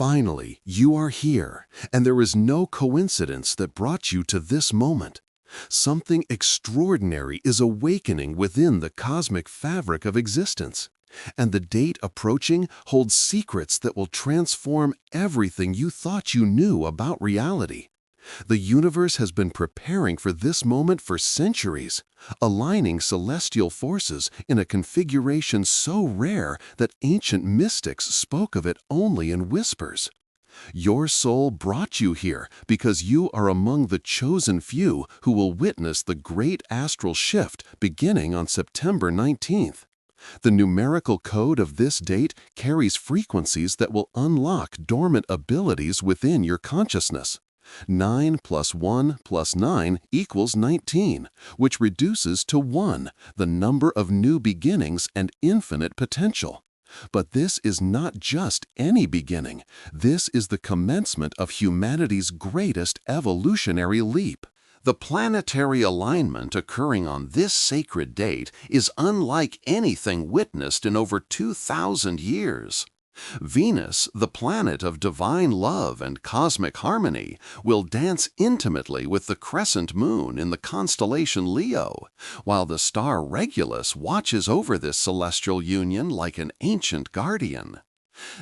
Finally, you are here, and there is no coincidence that brought you to this moment. Something extraordinary is awakening within the cosmic fabric of existence, and the date approaching holds secrets that will transform everything you thought you knew about reality. The universe has been preparing for this moment for centuries, aligning celestial forces in a configuration so rare that ancient mystics spoke of it only in whispers. Your soul brought you here because you are among the chosen few who will witness the great astral shift beginning on September 19th. The numerical code of this date carries frequencies that will unlock dormant abilities within your consciousness. 9 plus 1 plus 9 equals 19, which reduces to 1, the number of new beginnings and infinite potential. But this is not just any beginning. This is the commencement of humanity's greatest evolutionary leap. The planetary alignment occurring on this sacred date is unlike anything witnessed in over 2,000 years. Venus, the planet of divine love and cosmic harmony, will dance intimately with the crescent moon in the constellation Leo, while the star Regulus watches over this celestial union like an ancient guardian.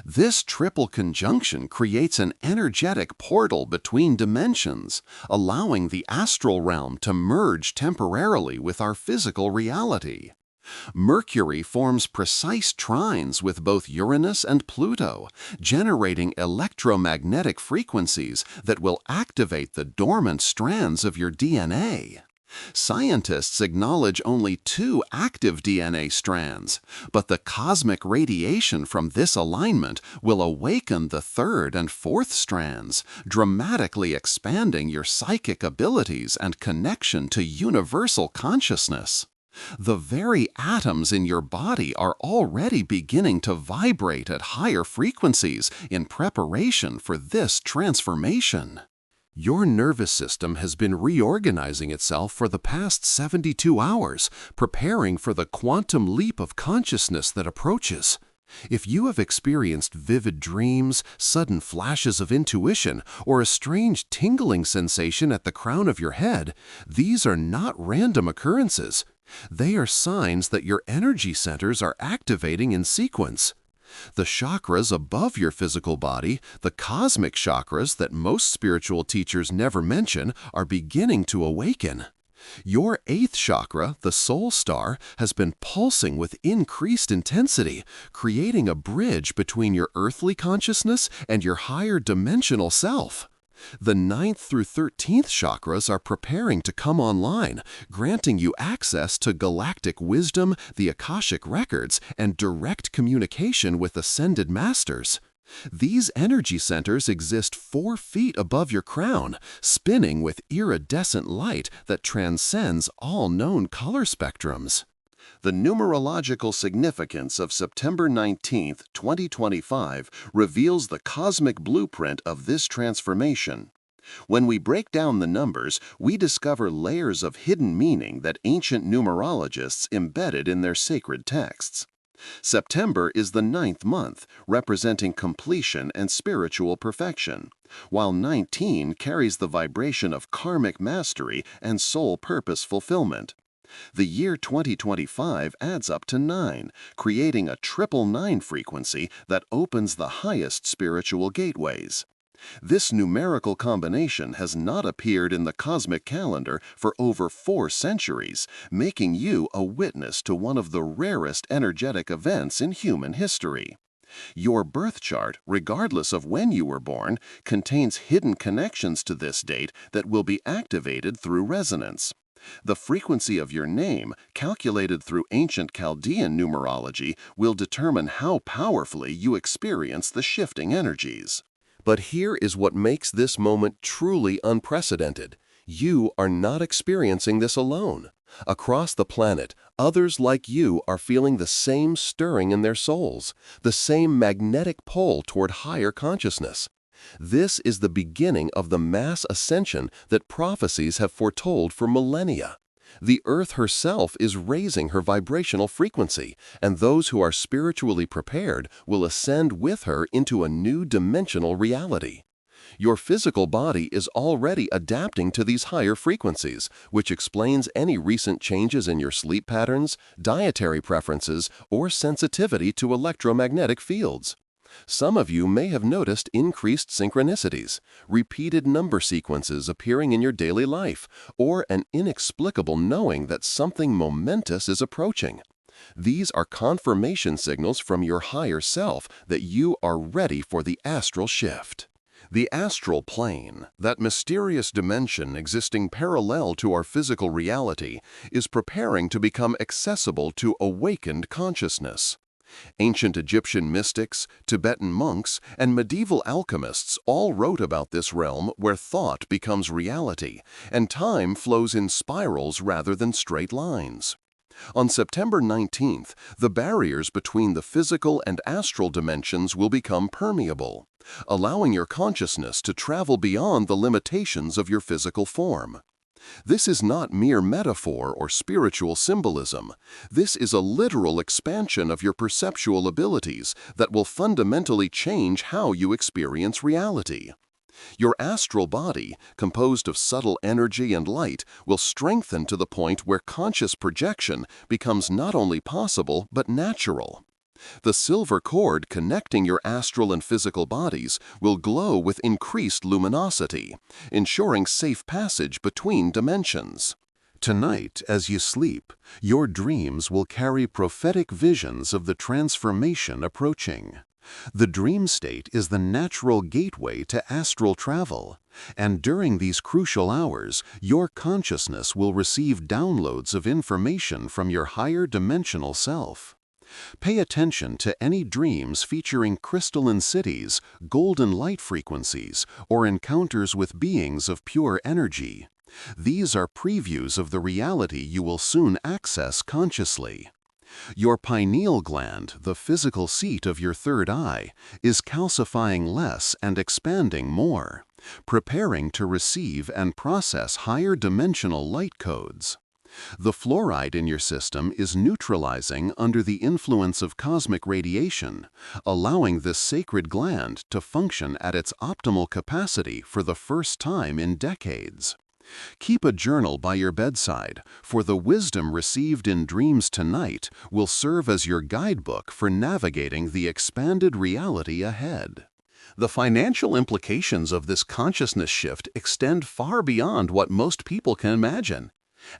This triple conjunction creates an energetic portal between dimensions, allowing the astral realm to merge temporarily with our physical reality. Mercury forms precise trines with both Uranus and Pluto, generating electromagnetic frequencies that will activate the dormant strands of your DNA. Scientists acknowledge only 2 active DNA strands, but the cosmic radiation from this alignment will awaken the 3rd and 4th strands, dramatically expanding your psychic abilities and connection to universal consciousness. The very atoms in your body are already beginning to vibrate at higher frequencies in preparation for this transformation. Your nervous system has been reorganizing itself for the past 72 hours, preparing for the quantum leap of consciousness that approaches. If you have experienced vivid dreams, sudden flashes of intuition, or a strange tingling sensation at the crown of your head, these are not random occurrences. They are signs that your energy centers are activating in sequence. The chakras above your physical body, the cosmic chakras that most spiritual teachers never mention, are beginning to awaken. Your 8th chakra, the soul star, has been pulsing with increased intensity, creating a bridge between your earthly consciousness and your higher dimensional self. The 9th through 13th chakras are preparing to come online, granting you access to galactic wisdom, the Akashic records, and direct communication with ascended masters. These energy centers exist 4 feet above your crown, spinning with iridescent light that transcends all known color spectrums. The numerological significance of September 19, 2025 reveals the cosmic blueprint of this transformation. When we break down the numbers, we discover layers of hidden meaning that ancient numerologists embedded in their sacred texts. September is the 9th month, representing completion and spiritual perfection, while 19 carries the vibration of karmic mastery and soul purpose fulfillment. The year 2025 adds up to 9, creating a triple 9 frequency that opens the highest spiritual gateways. This numerical combination has not appeared in the cosmic calendar for over 4 centuries, making you a witness to one of the rarest energetic events in human history. Your birth chart, regardless of when you were born, contains hidden connections to this date that will be activated through resonance. The frequency of your name, calculated through ancient Chaldean numerology, will determine how powerfully you experience the shifting energies. But here is what makes this moment truly unprecedented. You are not experiencing this alone. Across the planet, others like you are feeling the same stirring in their souls, the same magnetic pull toward higher consciousness. This is the beginning of the mass ascension that prophecies have foretold for millennia. The Earth herself is raising her vibrational frequency, and those who are spiritually prepared will ascend with her into a new dimensional reality. Your physical body is already adapting to these higher frequencies, which explains any recent changes in your sleep patterns, dietary preferences, or sensitivity to electromagnetic fields. Some of you may have noticed increased synchronicities, repeated number sequences appearing in your daily life, or an inexplicable knowing that something momentous is approaching. These are confirmation signals from your higher self that you are ready for the astral shift. The astral plane, that mysterious dimension existing parallel to our physical reality, is preparing to become accessible to awakened consciousness. Ancient Egyptian mystics, Tibetan monks, and medieval alchemists all wrote about this realm where thought becomes reality, and time flows in spirals rather than straight lines. On September 19th, the barriers between the physical and astral dimensions will become permeable, allowing your consciousness to travel beyond the limitations of your physical form. This is not mere metaphor or spiritual symbolism. This is a literal expansion of your perceptual abilities that will fundamentally change how you experience reality. Your astral body, composed of subtle energy and light, will strengthen to the point where conscious projection becomes not only possible but natural. The silver cord connecting your astral and physical bodies will glow with increased luminosity, ensuring safe passage between dimensions. Tonight, as you sleep, your dreams will carry prophetic visions of the transformation approaching. The dream state is the natural gateway to astral travel, and during these crucial hours, your consciousness will receive downloads of information from your higher dimensional self. Pay attention to any dreams featuring crystalline cities, golden light frequencies, or encounters with beings of pure energy. These are previews of the reality you will soon access consciously. Your pineal gland, the physical seat of your third eye, is calcifying less and expanding more, preparing to receive and process higher dimensional light codes. The fluoride in your system is neutralizing under the influence of cosmic radiation, allowing this sacred gland to function at its optimal capacity for the first time in decades. Keep a journal by your bedside, for the wisdom received in dreams tonight will serve as your guidebook for navigating the expanded reality ahead. The financial implications of this consciousness shift extend far beyond what most people can imagine.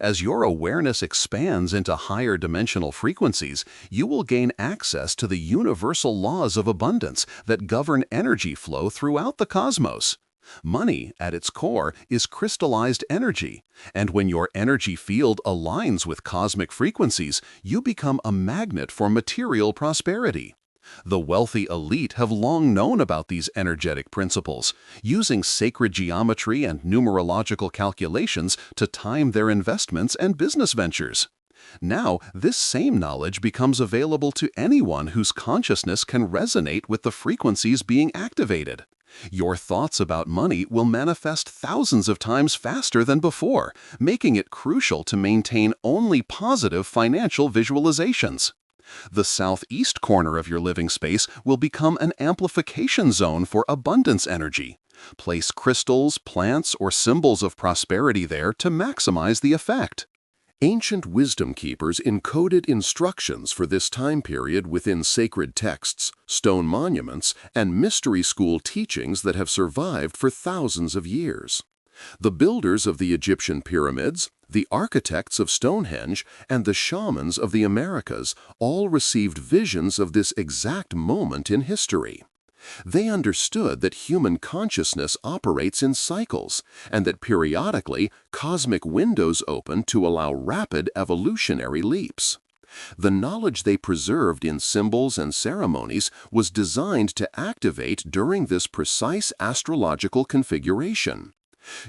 As your awareness expands into higher dimensional frequencies, you will gain access to the universal laws of abundance that govern energy flow throughout the cosmos. Money, at its core, is crystallized energy, and when your energy field aligns with cosmic frequencies, you become a magnet for material prosperity. The wealthy elite have long known about these energetic principles, using sacred geometry and numerological calculations to time their investments and business ventures. Now, this same knowledge becomes available to anyone whose consciousness can resonate with the frequencies being activated. Your thoughts about money will manifest thousands of times faster than before, making it crucial to maintain only positive financial visualizations. The southeast corner of your living space will become an amplification zone for abundance energy. Place crystals, plants, or symbols of prosperity there to maximize the effect. Ancient wisdom keepers encoded instructions for this time period within sacred texts, stone monuments, and mystery school teachings that have survived for thousands of years. The builders of the Egyptian pyramids, the architects of Stonehenge, and the shamans of the Americas all received visions of this exact moment in history. They understood that human consciousness operates in cycles, and that periodically cosmic windows open to allow rapid evolutionary leaps. The knowledge they preserved in symbols and ceremonies was designed to activate during this precise astrological configuration.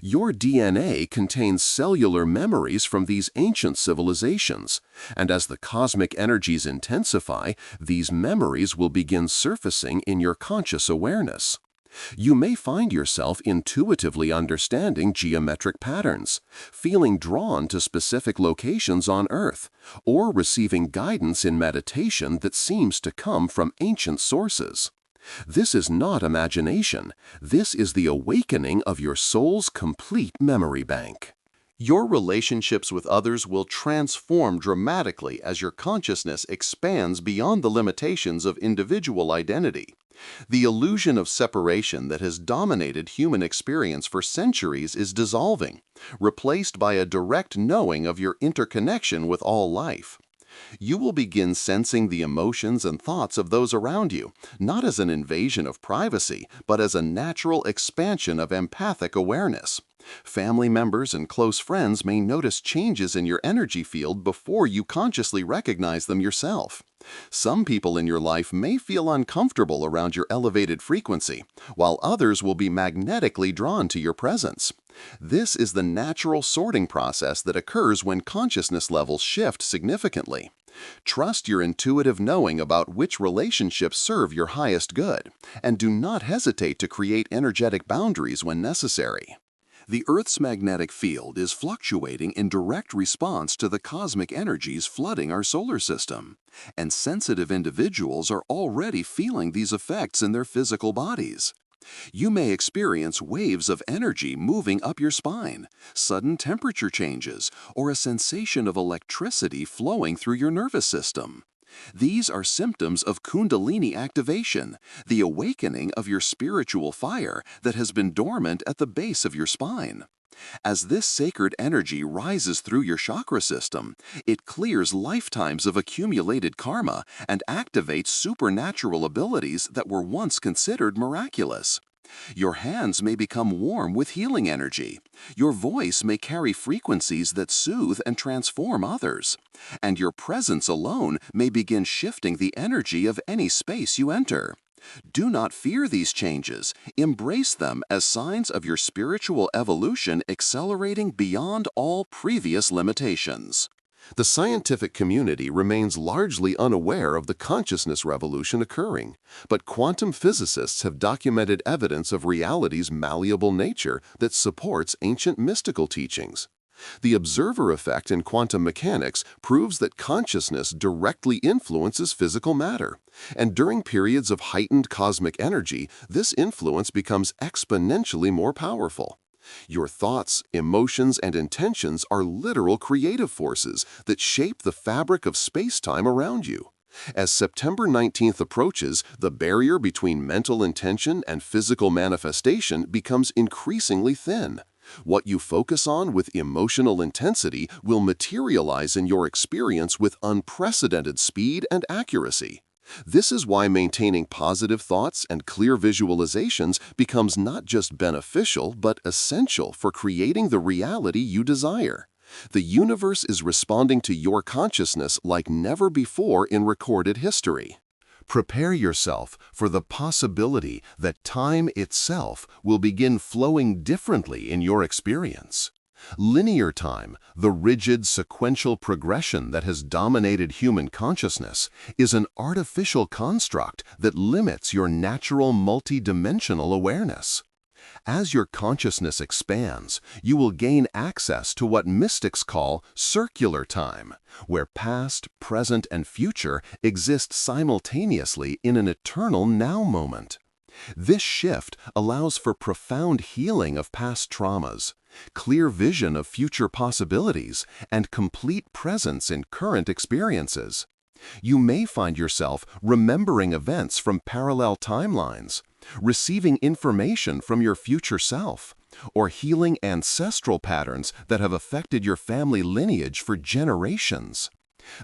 Your DNA contains cellular memories from these ancient civilizations, and as the cosmic energies intensify, these memories will begin surfacing in your conscious awareness. You may find yourself intuitively understanding geometric patterns, feeling drawn to specific locations on Earth, or receiving guidance in meditation that seems to come from ancient sources. This is not imagination. This is the awakening of your soul's complete memory bank. Your relationships with others will transform dramatically as your consciousness expands beyond the limitations of individual identity. The illusion of separation that has dominated human experience for centuries is dissolving, replaced by a direct knowing of your interconnection with all life. You will begin sensing the emotions and thoughts of those around you, not as an invasion of privacy, but as a natural expansion of empathic awareness. Family members and close friends may notice changes in your energy field before you consciously recognize them yourself. Some people in your life may feel uncomfortable around your elevated frequency, while others will be magnetically drawn to your presence. This is the natural sorting process that occurs when consciousness levels shift significantly. Trust your intuitive knowing about which relationships serve your highest good, and do not hesitate to create energetic boundaries when necessary. The Earth's magnetic field is fluctuating in direct response to the cosmic energies flooding our solar system, and sensitive individuals are already feeling these effects in their physical bodies. You may experience waves of energy moving up your spine, sudden temperature changes, or a sensation of electricity flowing through your nervous system. These are symptoms of Kundalini activation, the awakening of your spiritual fire that has been dormant at the base of your spine. As this sacred energy rises through your chakra system, it clears lifetimes of accumulated karma and activates supernatural abilities that were once considered miraculous. Your hands may become warm with healing energy. Your voice may carry frequencies that soothe and transform others. And your presence alone may begin shifting the energy of any space you enter. Do not fear these changes. Embrace them as signs of your spiritual evolution accelerating beyond all previous limitations. The scientific community remains largely unaware of the consciousness revolution occurring, but quantum physicists have documented evidence of reality's malleable nature that supports ancient mystical teachings. The observer effect in quantum mechanics proves that consciousness directly influences physical matter, and during periods of heightened cosmic energy, this influence becomes exponentially more powerful. Your thoughts, emotions, and intentions are literal creative forces that shape the fabric of space-time around you. As September 19th approaches, the barrier between mental intention and physical manifestation becomes increasingly thin. What you focus on with emotional intensity will materialize in your experience with unprecedented speed and accuracy. This is why maintaining positive thoughts and clear visualizations becomes not just beneficial but essential for creating the reality you desire. The universe is responding to your consciousness like never before in recorded history. Prepare yourself for the possibility that time itself will begin flowing differently in your experience. Linear time, the rigid sequential progression that has dominated human consciousness, is an artificial construct that limits your natural multidimensional awareness. As your consciousness expands, you will gain access to what mystics call circular time, where past, present, and future exist simultaneously in an eternal now moment. This shift allows for profound healing of past traumas, clear vision of future possibilities, and complete presence in current experiences. You may find yourself remembering events from parallel timelines, receiving information from your future self, or healing ancestral patterns that have affected your family lineage for generations.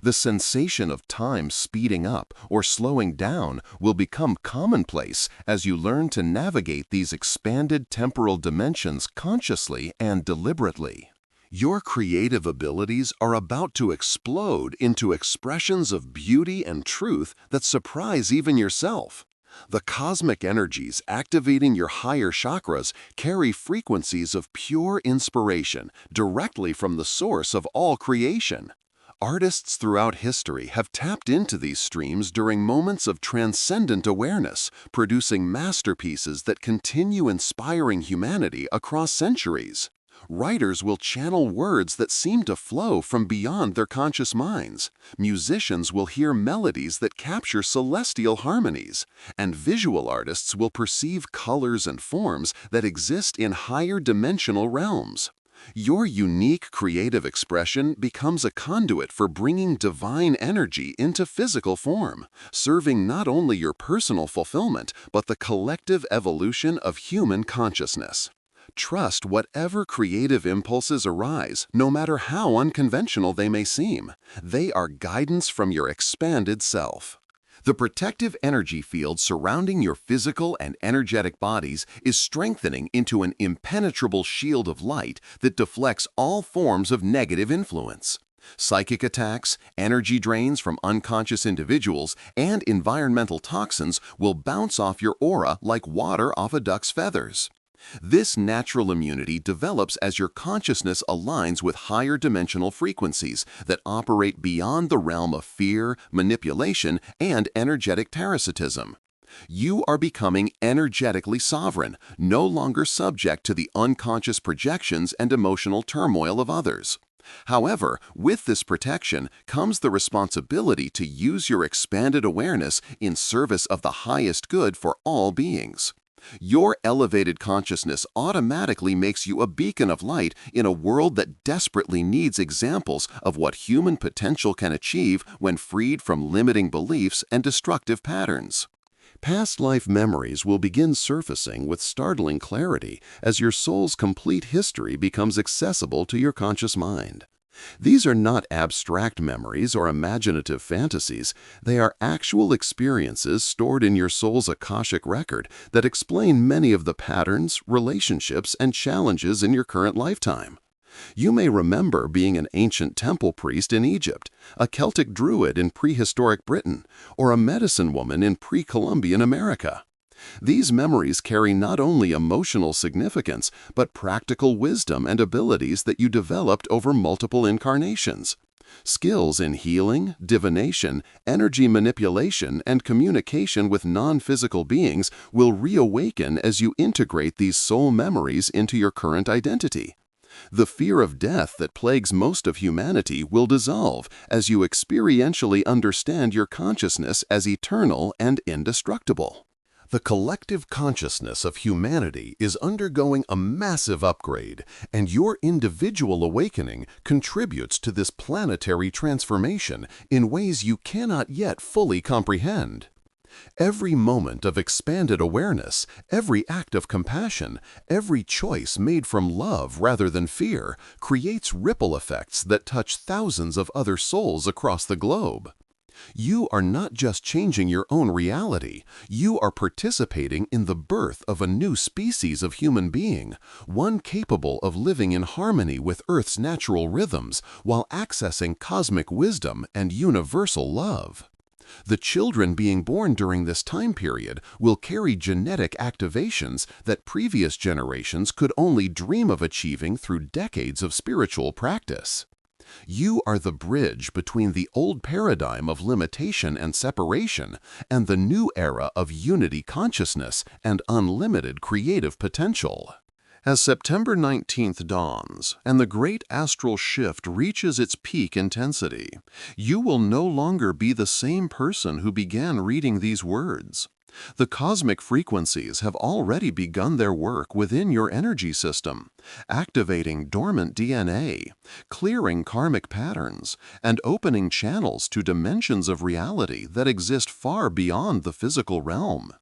The sensation of time speeding up or slowing down will become commonplace as you learn to navigate these expanded temporal dimensions consciously and deliberately. Your creative abilities are about to explode into expressions of beauty and truth that surprise even yourself. The cosmic energies activating your higher chakras carry frequencies of pure inspiration directly from the source of all creation. Artists throughout history have tapped into these streams during moments of transcendent awareness, producing masterpieces that continue inspiring humanity across centuries. Writers will channel words that seem to flow from beyond their conscious minds. Musicians will hear melodies that capture celestial harmonies. And visual artists will perceive colors and forms that exist in higher dimensional realms. Your unique creative expression becomes a conduit for bringing divine energy into physical form, serving not only your personal fulfillment, but the collective evolution of human consciousness. Trust whatever creative impulses arise, no matter how unconventional they may seem. They are guidance from your expanded self. The protective energy field surrounding your physical and energetic bodies is strengthening into an impenetrable shield of light that deflects all forms of negative influence. Psychic attacks, energy drains from unconscious individuals, and environmental toxins will bounce off your aura like water off a duck's feathers. This natural immunity develops as your consciousness aligns with higher dimensional frequencies that operate beyond the realm of fear, manipulation, and energetic parasitism. You are becoming energetically sovereign, no longer subject to the unconscious projections and emotional turmoil of others. However, with this protection comes the responsibility to use your expanded awareness in service of the highest good for all beings. Your elevated consciousness automatically makes you a beacon of light in a world that desperately needs examples of what human potential can achieve when freed from limiting beliefs and destructive patterns. Past life memories will begin surfacing with startling clarity as your soul's complete history becomes accessible to your conscious mind. These are not abstract memories or imaginative fantasies. They are actual experiences stored in your soul's Akashic record that explain many of the patterns, relationships, and challenges in your current lifetime. You may remember being an ancient temple priest in Egypt, a Celtic druid in prehistoric Britain, or a medicine woman in pre-Columbian America. These memories carry not only emotional significance, but practical wisdom and abilities that you developed over multiple incarnations. Skills in healing, divination, energy manipulation, and communication with non-physical beings will reawaken as you integrate these soul memories into your current identity. The fear of death that plagues most of humanity will dissolve as you experientially understand your consciousness as eternal and indestructible. The collective consciousness of humanity is undergoing a massive upgrade, and your individual awakening contributes to this planetary transformation in ways you cannot yet fully comprehend. Every moment of expanded awareness, every act of compassion, every choice made from love rather than fear creates ripple effects that touch thousands of other souls across the globe. You are not just changing your own reality, you are participating in the birth of a new species of human being, one capable of living in harmony with Earth's natural rhythms while accessing cosmic wisdom and universal love. The children being born during this time period will carry genetic activations that previous generations could only dream of achieving through decades of spiritual practice. You are the bridge between the old paradigm of limitation and separation and the new era of unity consciousness and unlimited creative potential. As September 19th dawns and the great astral shift reaches its peak intensity, you will no longer be the same person who began reading these words. The cosmic frequencies have already begun their work within your energy system, activating dormant DNA, clearing karmic patterns, and opening channels to dimensions of reality that exist far beyond the physical realm.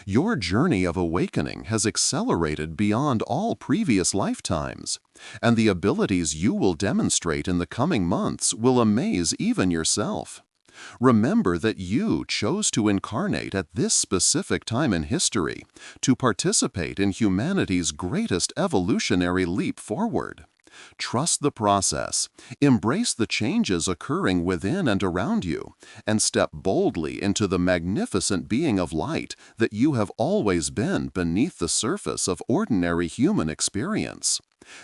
Your journey of awakening has accelerated beyond all previous lifetimes, and the abilities you will demonstrate in the coming months will amaze even yourself. Remember that you chose to incarnate at this specific time in history to participate in humanity's greatest evolutionary leap forward. Trust the process, embrace the changes occurring within and around you, and step boldly into the magnificent being of light that you have always been beneath the surface of ordinary human experience.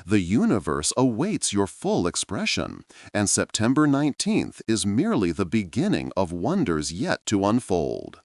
The universe awaits your full expression, and September 19th is merely the beginning of wonders yet to unfold.